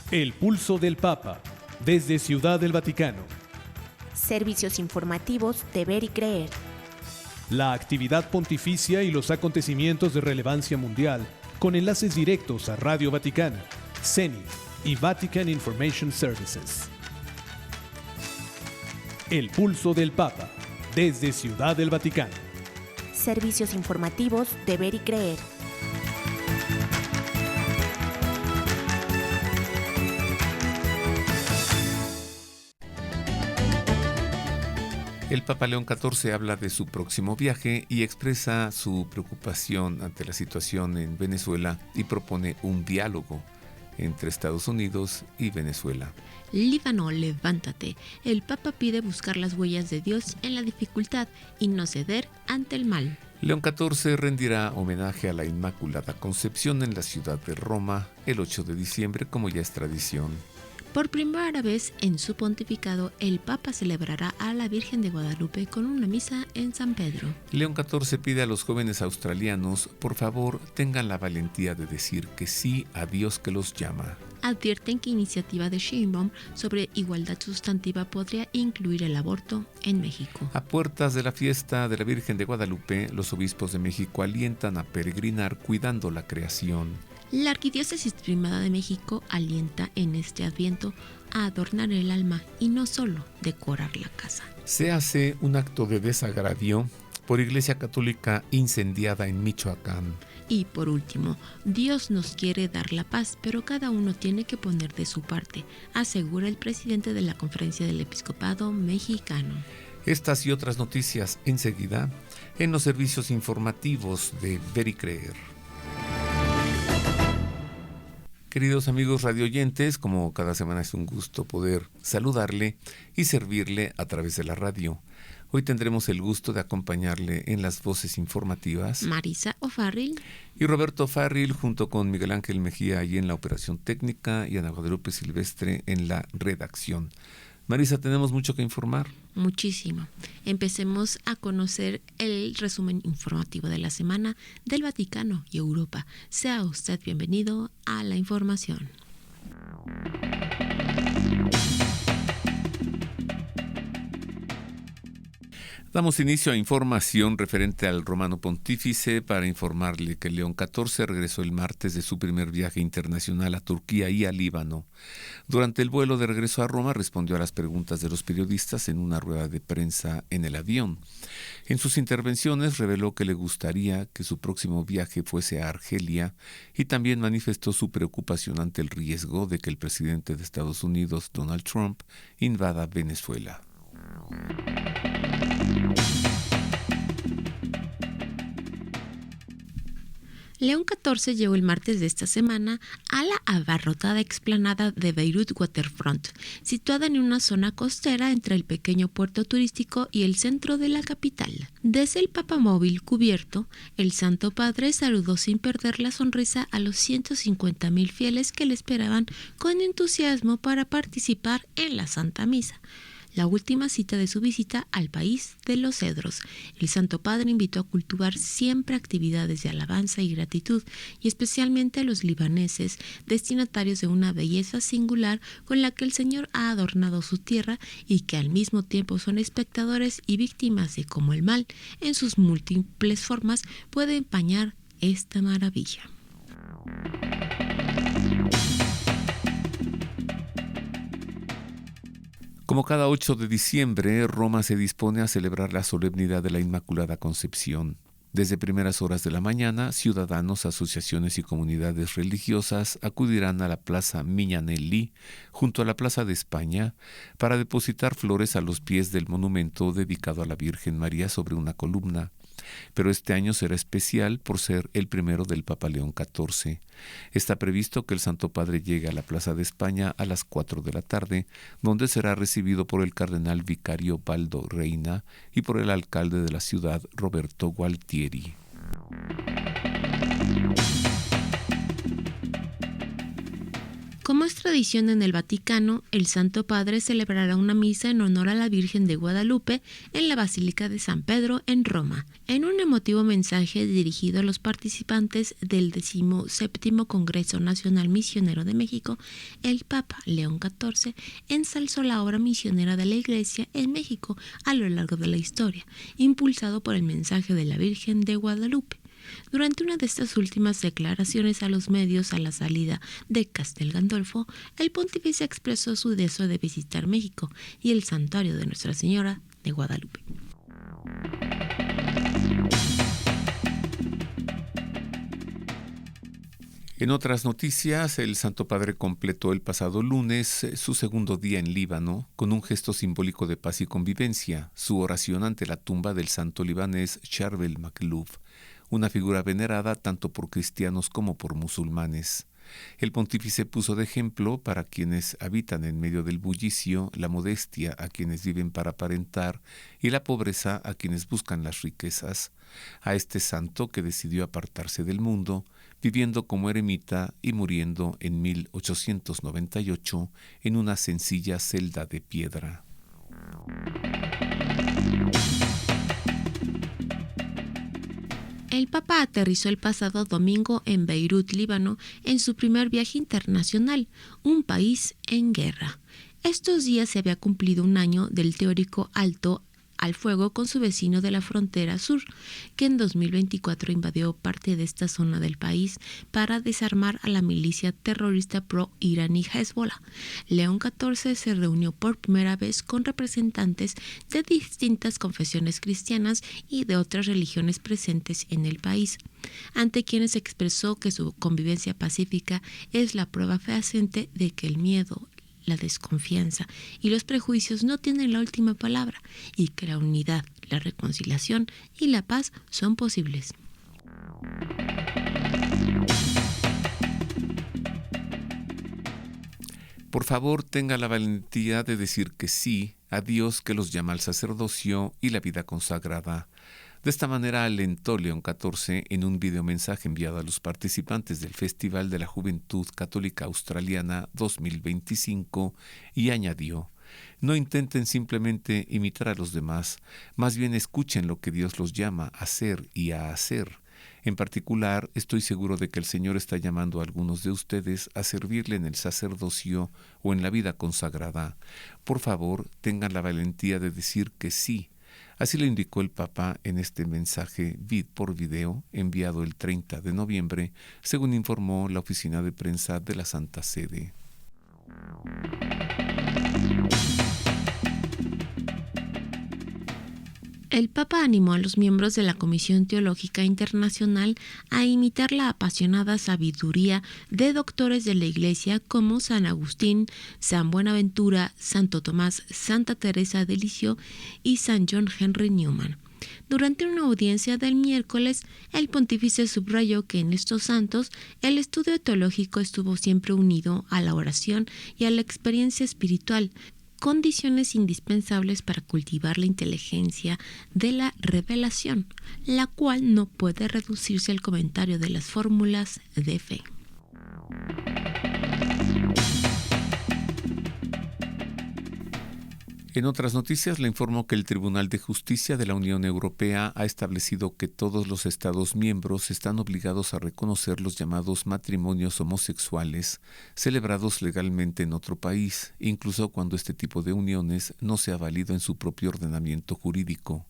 El pulso del Papa, desde Ciudad del Vaticano. Servicios informativos de Ver y Creer. La actividad pontificia y los acontecimientos de relevancia mundial, con enlaces directos a Radio Vaticana, CENI y Vatican Information Services. El pulso del Papa, desde Ciudad del Vaticano. Servicios informativos de Ver y Creer. El Papa León XIV habla de su próximo viaje y expresa su preocupación ante la situación en Venezuela y propone un diálogo entre Estados Unidos y Venezuela. Líbano, levántate. El Papa pide buscar las huellas de Dios en la dificultad y no ceder ante el mal. León XIV rendirá homenaje a la Inmaculada Concepción en la ciudad de Roma el 8 de diciembre, como ya es tradición. Por primera vez en su pontificado, el Papa celebrará a la Virgen de Guadalupe con una misa en San Pedro. León XIV pide a los jóvenes australianos, por favor, tengan la valentía de decir que sí a Dios que los llama. Advierten que iniciativa de Sheinbaum sobre igualdad sustantiva podría incluir el aborto en México. A puertas de la fiesta de la Virgen de Guadalupe, los obispos de México alientan a peregrinar cuidando la creación. La Arquidiócesis Primada de México alienta en este Adviento a adornar el alma y no solo decorar la casa. Se hace un acto de desagravio por Iglesia Católica incendiada en Michoacán. Y por último, Dios nos quiere dar la paz, pero cada uno tiene que poner de su parte, asegura el presidente de la Conferencia del Episcopado Mexicano. Estas y otras noticias enseguida en los servicios informativos de Ver y Creer. Queridos amigos radioyentes, como cada semana es un gusto poder saludarle y servirle a través de la radio. Hoy tendremos el gusto de acompañarle en las voces informativas Marisa O'Farrill y Roberto Farril, junto con Miguel Ángel Mejía ahí en la operación técnica y Ana Guadalupe Silvestre en la redacción. Marisa, tenemos mucho que informar. Muchísimo. Empecemos a conocer el resumen informativo de la semana del Vaticano y Europa. Sea usted bienvenido a la información. Damos inicio a información referente al Romano Pontífice para informarle que León XIV regresó el martes de su primer viaje internacional a Turquía y a Líbano. Durante el vuelo de regreso a Roma respondió a las preguntas de los periodistas en una rueda de prensa en el avión. En sus intervenciones reveló que le gustaría que su próximo viaje fuese a Argelia y también manifestó su preocupación ante el riesgo de que el presidente de Estados Unidos, Donald Trump, invada Venezuela. León XIV llegó el martes de esta semana a la abarrotada explanada de Beirut Waterfront, situada en una zona costera entre el pequeño puerto turístico y el centro de la capital. Desde el papamóvil cubierto, el Santo Padre saludó sin perder la sonrisa a los 150,000 fieles que le esperaban con entusiasmo para participar en la Santa Misa, la última cita de su visita al país de los cedros. El Santo Padre invitó a cultivar siempre actividades de alabanza y gratitud, y especialmente a los libaneses, destinatarios de una belleza singular con la que el Señor ha adornado su tierra y que al mismo tiempo son espectadores y víctimas de cómo el mal, en sus múltiples formas, puede empañar esta maravilla. Como cada 8 de diciembre, Roma se dispone a celebrar la solemnidad de la Inmaculada Concepción. Desde primeras horas de la mañana, ciudadanos, asociaciones y comunidades religiosas acudirán a la Plaza Miñanelli, junto a la Plaza de España, para depositar flores a los pies del monumento dedicado a la Virgen María sobre una columna. Pero este año será especial por ser el primero del Papa León XIV. Está previsto que el Santo Padre llegue a la Plaza de España a las 4 de la tarde, donde será recibido por el cardenal vicario Baldo Reina y por el alcalde de la ciudad, Roberto Gualtieri. Como es tradición en el Vaticano, el Santo Padre celebrará una misa en honor a la Virgen de Guadalupe en la Basílica de San Pedro en Roma. En un emotivo mensaje dirigido a los participantes del 17º Congreso Nacional Misionero de México, el Papa León XIV ensalzó la obra misionera de la Iglesia en México a lo largo de la historia, impulsado por el mensaje de la Virgen de Guadalupe. Durante una de estas últimas declaraciones a los medios a la salida de Castel Gandolfo, el pontífice expresó su deseo de visitar México y el santuario de Nuestra Señora de Guadalupe. En otras noticias, el Santo Padre completó el pasado lunes su segundo día en Líbano con un gesto simbólico de paz y convivencia, su oración ante la tumba del santo libanés Charbel Makhlouf, una figura venerada tanto por cristianos como por musulmanes. El pontífice puso de ejemplo para quienes habitan en medio del bullicio, la modestia a quienes viven para aparentar y la pobreza a quienes buscan las riquezas. A este santo que decidió apartarse del mundo, viviendo como eremita y muriendo en 1898 en una sencilla celda de piedra. El Papa aterrizó el pasado domingo en Beirut, Líbano, en su primer viaje internacional, un país en guerra. Estos días se había cumplido un año del teórico alto al fuego con su vecino de la frontera sur, que en 2024 invadió parte de esta zona del país para desarmar a la milicia terrorista pro-iraní Hezbollah. León XIV se reunió por primera vez con representantes de distintas confesiones cristianas y de otras religiones presentes en el país, ante quienes expresó que su convivencia pacífica es la prueba fehaciente de que el miedo, la desconfianza y los prejuicios no tienen la última palabra y que la unidad, la reconciliación y la paz son posibles. Por favor, tenga la valentía de decir que sí a Dios que los llama al sacerdocio y la vida consagrada. De esta manera alentó León XIV en un videomensaje enviado a los participantes del Festival de la Juventud Católica Australiana 2025 y añadió: no intenten simplemente imitar a los demás, más bien escuchen lo que Dios los llama a hacer y a hacer. En particular, estoy seguro de que el Señor está llamando a algunos de ustedes a servirle en el sacerdocio o en la vida consagrada. Por favor, tengan la valentía de decir que sí. Así lo indicó el Papa en este mensaje por video enviado el 30 de noviembre, según informó la oficina de prensa de la Santa Sede. El Papa animó a los miembros de la Comisión Teológica Internacional a imitar la apasionada sabiduría de doctores de la Iglesia como San Agustín, San Buenaventura, Santo Tomás, Santa Teresa de Lisieux y San John Henry Newman. Durante una audiencia del miércoles, el pontífice subrayó que en estos santos el estudio teológico estuvo siempre unido a la oración y a la experiencia espiritual, condiciones indispensables para cultivar la inteligencia de la revelación, la cual no puede reducirse al comentario de las fórmulas de fe. En otras noticias, le informo que el Tribunal de Justicia de la Unión Europea ha establecido que todos los Estados miembros están obligados a reconocer los llamados matrimonios homosexuales celebrados legalmente en otro país, incluso cuando este tipo de uniones no sea válido en su propio ordenamiento jurídico.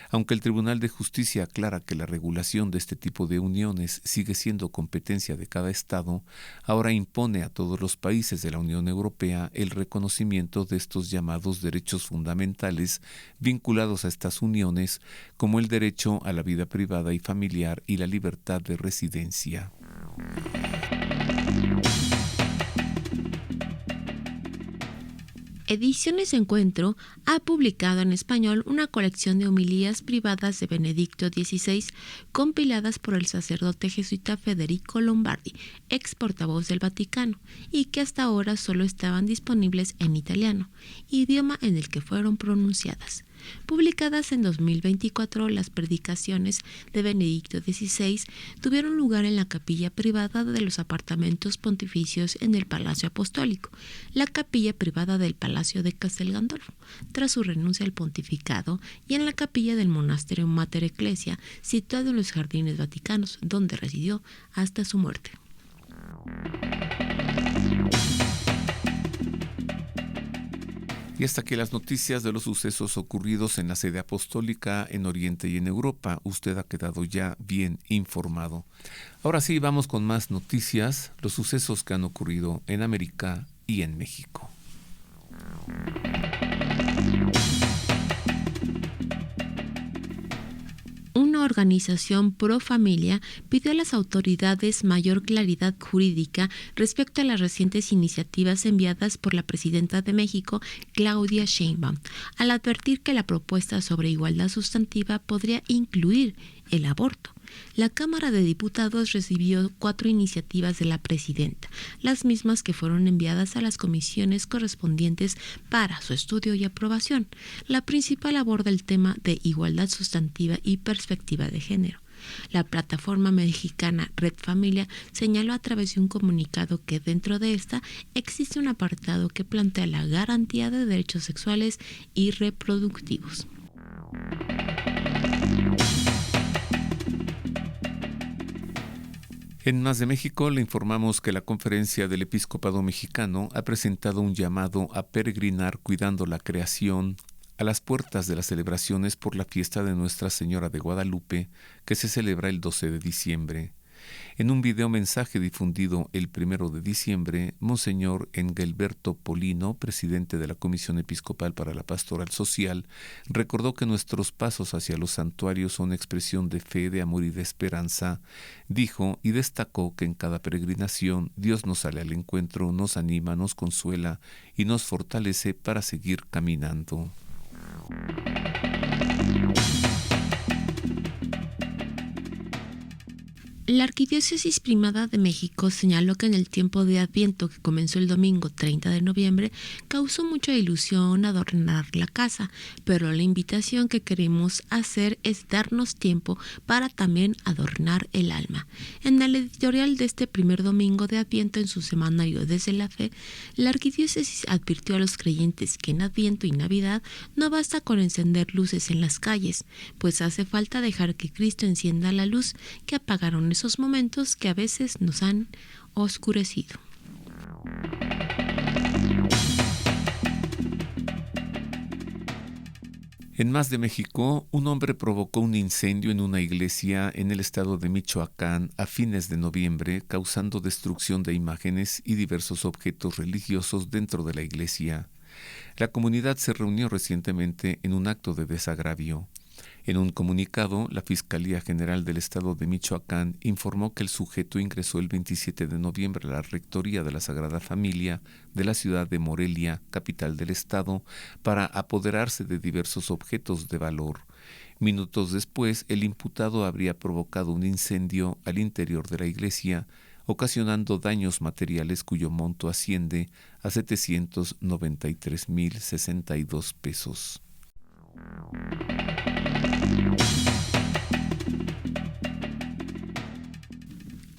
Aunque el Tribunal de Justicia aclara que la regulación de este tipo de uniones sigue siendo competencia de cada Estado, ahora impone a todos los países de la Unión Europea el reconocimiento de estos llamados derechos fundamentales vinculados a estas uniones, como el derecho a la vida privada y familiar y la libertad de residencia. Ediciones Encuentro ha publicado en español una colección de homilías privadas de Benedicto XVI compiladas por el sacerdote jesuita Federico Lombardi, ex portavoz del Vaticano, y que hasta ahora solo estaban disponibles en italiano, idioma en el que fueron pronunciadas. Publicadas en 2024, las predicaciones de Benedicto XVI tuvieron lugar en la capilla privada de los apartamentos pontificios en el Palacio Apostólico, la capilla privada del Palacio de Castel Gandolfo, tras su renuncia al pontificado, y en la capilla del monasterio Mater Ecclesia, situado en los Jardines Vaticanos, donde residió hasta su muerte. Y hasta aquí las noticias de los sucesos ocurridos en la sede apostólica en Oriente y en Europa. Usted ha quedado ya bien informado. Ahora sí, vamos con más noticias, los sucesos que han ocurrido en América y en México. Una organización pro familia pidió a las autoridades mayor claridad jurídica respecto a las recientes iniciativas enviadas por la presidenta de México, Claudia Sheinbaum, al advertir que la propuesta sobre igualdad sustantiva podría incluir el aborto. La Cámara de Diputados recibió 4 iniciativas de la presidenta, las mismas que fueron enviadas a las comisiones correspondientes para su estudio y aprobación. La principal aborda el tema de igualdad sustantiva y perspectiva de género. La plataforma mexicana Red Familia señaló a través de un comunicado que dentro de esta existe un apartado que plantea la garantía de derechos sexuales y reproductivos. En Más de México le informamos que la Conferencia del Episcopado Mexicano ha presentado un llamado a peregrinar cuidando la creación a las puertas de las celebraciones por la fiesta de Nuestra Señora de Guadalupe, que se celebra el 12 de diciembre. En un video mensaje difundido el 1 de diciembre, Monseñor Engelberto Polino, presidente de la Comisión Episcopal para la Pastoral Social, recordó que nuestros pasos hacia los santuarios son expresión de fe, de amor y de esperanza. Dijo y destacó que en cada peregrinación Dios nos sale al encuentro, nos anima, nos consuela y nos fortalece para seguir caminando. La Arquidiócesis Primada de México señaló que en el tiempo de Adviento, que comenzó el domingo 30 de noviembre, causó mucha ilusión adornar la casa, pero la invitación que queremos hacer es darnos tiempo para también adornar el alma. En el editorial de este primer domingo de Adviento en su semanario Desde la Fe, la Arquidiócesis advirtió a los creyentes que en Adviento y Navidad no basta con encender luces en las calles, pues hace falta dejar que Cristo encienda la luz que apagaron esos momentos que a veces nos han oscurecido. En Más de México, un hombre provocó un incendio en una iglesia en el estado de Michoacán a fines de noviembre, causando destrucción de imágenes y diversos objetos religiosos dentro de la iglesia. La comunidad se reunió recientemente en un acto de desagravio. En un comunicado, la Fiscalía General del Estado de Michoacán informó que el sujeto ingresó el 27 de noviembre a la Rectoría de la Sagrada Familia de la ciudad de Morelia, capital del estado, para apoderarse de diversos objetos de valor. Minutos después, el imputado habría provocado un incendio al interior de la iglesia, ocasionando daños materiales cuyo monto asciende a 793,062 pesos.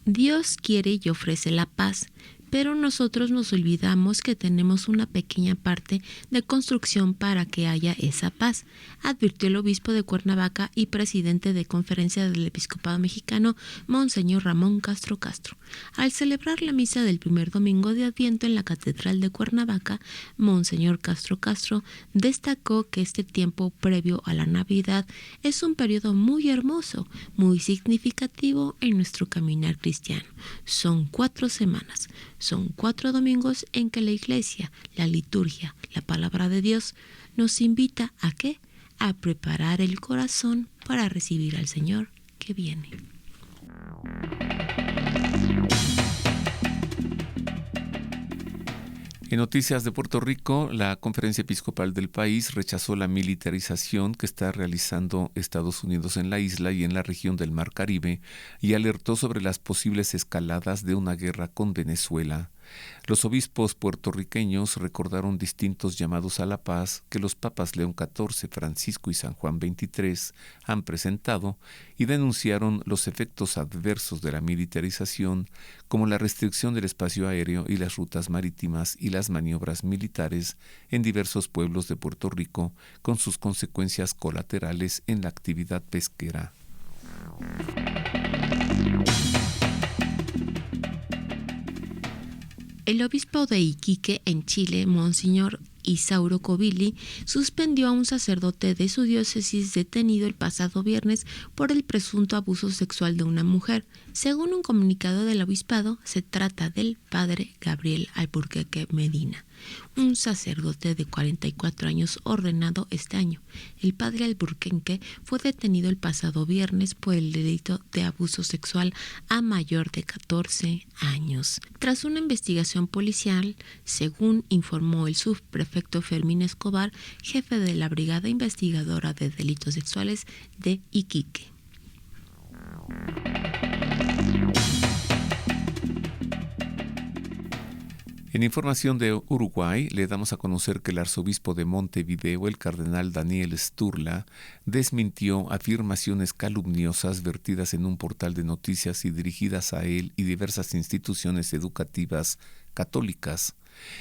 Dios quiere y ofrece la paz, pero nosotros nos olvidamos que tenemos una pequeña parte de construcción para que haya esa paz, advirtió el obispo de Cuernavaca y presidente de Conferencia del Episcopado Mexicano, Monseñor Ramón Castro Castro. Al celebrar la misa del primer domingo de Adviento en la Catedral de Cuernavaca, Monseñor Castro Castro destacó que este tiempo previo a la Navidad es un periodo muy hermoso, muy significativo en nuestro caminar cristiano. Son 4 semanas. Son 4 domingos en que la Iglesia, la liturgia, la palabra de Dios nos invita ¿a qué? A preparar el corazón para recibir al Señor que viene. En noticias de Puerto Rico, la Conferencia Episcopal del país rechazó la militarización que está realizando Estados Unidos en la isla y en la región del Mar Caribe y alertó sobre las posibles escaladas de una guerra con Venezuela. Los obispos puertorriqueños recordaron distintos llamados a la paz que los papas León XIV, Francisco y San Juan XXIII han presentado y denunciaron los efectos adversos de la militarización, como la restricción del espacio aéreo y las rutas marítimas y las maniobras militares en diversos pueblos de Puerto Rico, con sus consecuencias colaterales en la actividad pesquera. El obispo de Iquique, en Chile, Monseñor Isauro Covilli, suspendió a un sacerdote de su diócesis detenido el pasado viernes por el presunto abuso sexual de una mujer. Según un comunicado del obispado, se trata del padre Gabriel Alburquerque Medina, un sacerdote de 44 años ordenado este año. El padre Alburquerque fue detenido el pasado viernes por el delito de abuso sexual a mayor de 14 años. Tras una investigación policial, según informó el subprefecto Fermín Escobar, jefe de la Brigada Investigadora de Delitos Sexuales de Iquique. En información de Uruguay, le damos a conocer que el arzobispo de Montevideo, el cardenal Daniel Sturla, desmintió afirmaciones calumniosas vertidas en un portal de noticias y dirigidas a él y diversas instituciones educativas católicas.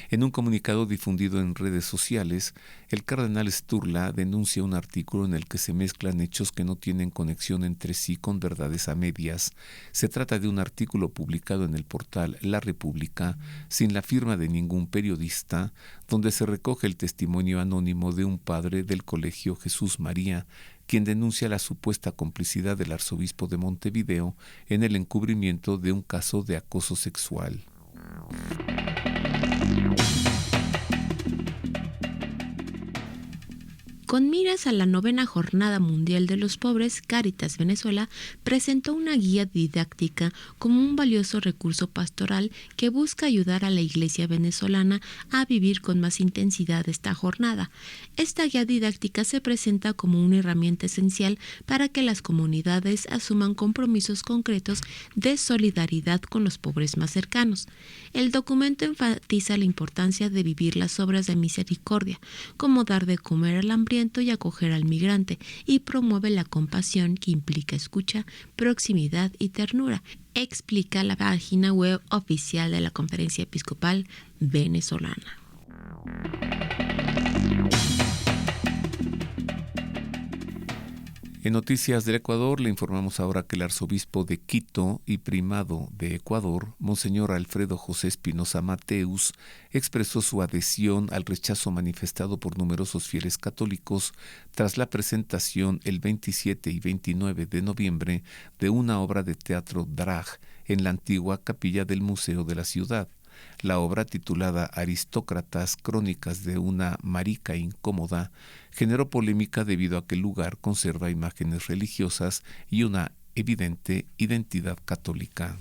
En un comunicado difundido en redes sociales, el cardenal Sturla denuncia un artículo en el que se mezclan hechos que no tienen conexión entre sí con verdades a medias. Se trata de un artículo publicado en el portal La República, sin la firma de ningún periodista, donde se recoge el testimonio anónimo de un padre del Colegio Jesús María, quien denuncia la supuesta complicidad del arzobispo de Montevideo en el encubrimiento de un caso de acoso sexual. Con miras a la 9ª Jornada Mundial de los Pobres, Cáritas Venezuela presentó una guía didáctica como un valioso recurso pastoral que busca ayudar a la Iglesia venezolana a vivir con más intensidad esta jornada. Esta guía didáctica se presenta como una herramienta esencial para que las comunidades asuman compromisos concretos de solidaridad con los pobres más cercanos. El documento enfatiza la importancia de vivir las obras de misericordia, como dar de comer al hambriento y acoger al migrante, y promueve la compasión que implica escucha, proximidad y ternura, explica la página web oficial de la Conferencia Episcopal Venezolana. En noticias del Ecuador le informamos ahora que el arzobispo de Quito y primado de Ecuador, Monseñor Alfredo José Espinosa Mateus, expresó su adhesión al rechazo manifestado por numerosos fieles católicos tras la presentación el 27 y 29 de noviembre de una obra de teatro drag en la antigua capilla del Museo de la Ciudad. La obra, titulada Aristócratas, crónicas de una marica incómoda, generó polémica debido a que el lugar conserva imágenes religiosas y una evidente identidad católica.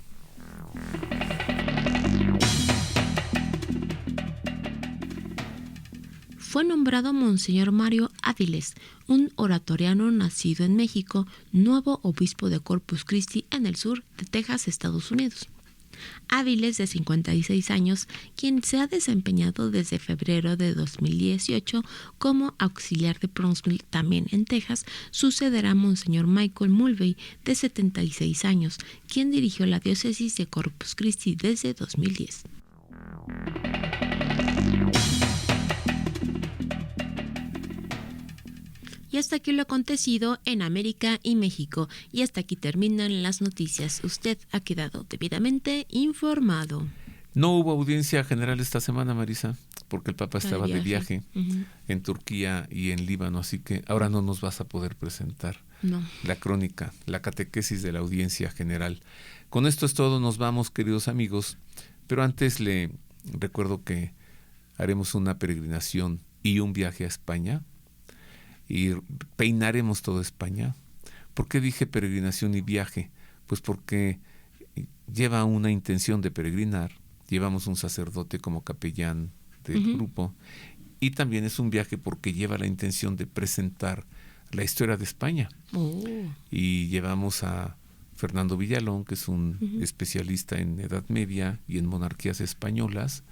Fue nombrado Monseñor Mario Áviles, un oratoriano nacido en México, nuevo obispo de Corpus Christi en el sur de Texas, Estados Unidos. Áviles, de 56 años, quien se ha desempeñado desde febrero de 2018 como auxiliar de Brownsville, también en Texas, sucederá a Monseñor Michael Mulvey, de 76 años, quien dirigió la diócesis de Corpus Christi desde 2010. Y hasta aquí lo acontecido en América y México. Y hasta aquí terminan las noticias. Usted ha quedado debidamente informado. No hubo audiencia general esta semana, Marisa, porque el Papa estaba de viaje en Turquía y en Líbano, así que ahora no nos vas a poder presentar la crónica, la catequesis de la audiencia general. Con esto es todo, nos vamos, queridos amigos, pero antes le recuerdo que haremos una peregrinación y un viaje a España, y peinaremos toda España. ¿Por qué dije peregrinación y viaje? Pues porque lleva una intención de peregrinar, llevamos un sacerdote como capellán del grupo, y también es un viaje porque lleva la intención de presentar la historia de España. Y llevamos a Fernando Villalón, que es un especialista en Edad Media y en monarquías españolas,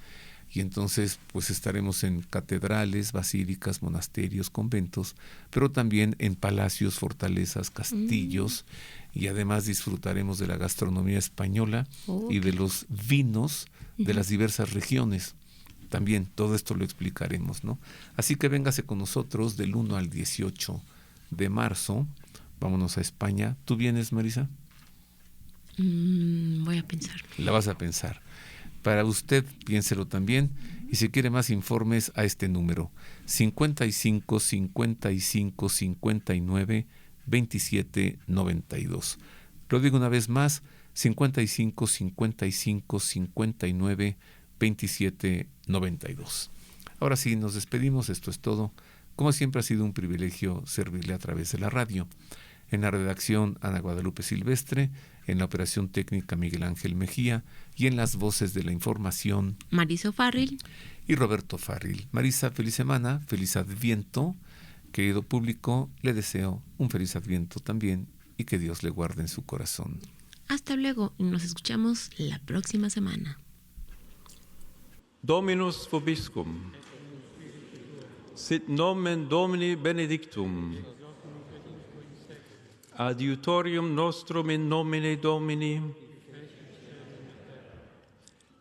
y entonces pues estaremos en catedrales, basílicas, monasterios, conventos, pero también en palacios, fortalezas, castillos, y además disfrutaremos de la gastronomía española y de los vinos de las diversas regiones. También todo esto lo explicaremos, ¿no? Así que véngase con nosotros del 1 al 18 de marzo. Vámonos a España. ¿Tú vienes, Marisa? Voy a pensar. La vas a pensar. Para usted, piénselo también. Y si quiere más informes, a este número: 55 55 59 27 92. Lo digo una vez más: 55 55 59 27 92. Ahora sí, nos despedimos. Esto es todo. Como siempre, ha sido un privilegio servirle a través de la radio. En la redacción, Ana Guadalupe Silvestre; en la operación técnica, Miguel Ángel Mejía; y en las voces de la información, Marisa O'Farrill y Roberto Farril. Marisa, feliz semana, feliz Adviento. Querido público, le deseo un feliz Adviento también, y que Dios le guarde en su corazón. Hasta luego y nos escuchamos la próxima semana. Dominus vobiscum. Sit nomen Domini benedictum. Adiutorium nostrum in nomine Domini.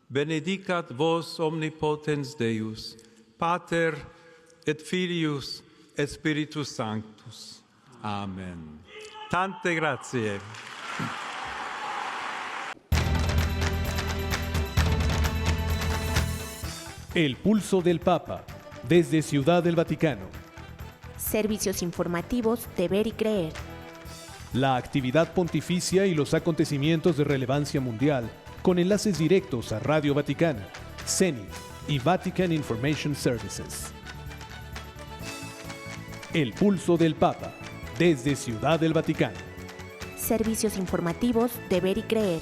Benedicat vos omnipotens Deus, Pater et Filius et Spiritus Sanctus. Amen. Tante grazie. El pulso del Papa, desde Ciudad del Vaticano. Servicios informativos de Ver y Creer. La actividad pontificia y los acontecimientos de relevancia mundial, con enlaces directos a Radio Vaticana, Zenith y Vatican Information Services. El pulso del Papa, desde Ciudad del Vaticano. Servicios informativos de Ver y Creer.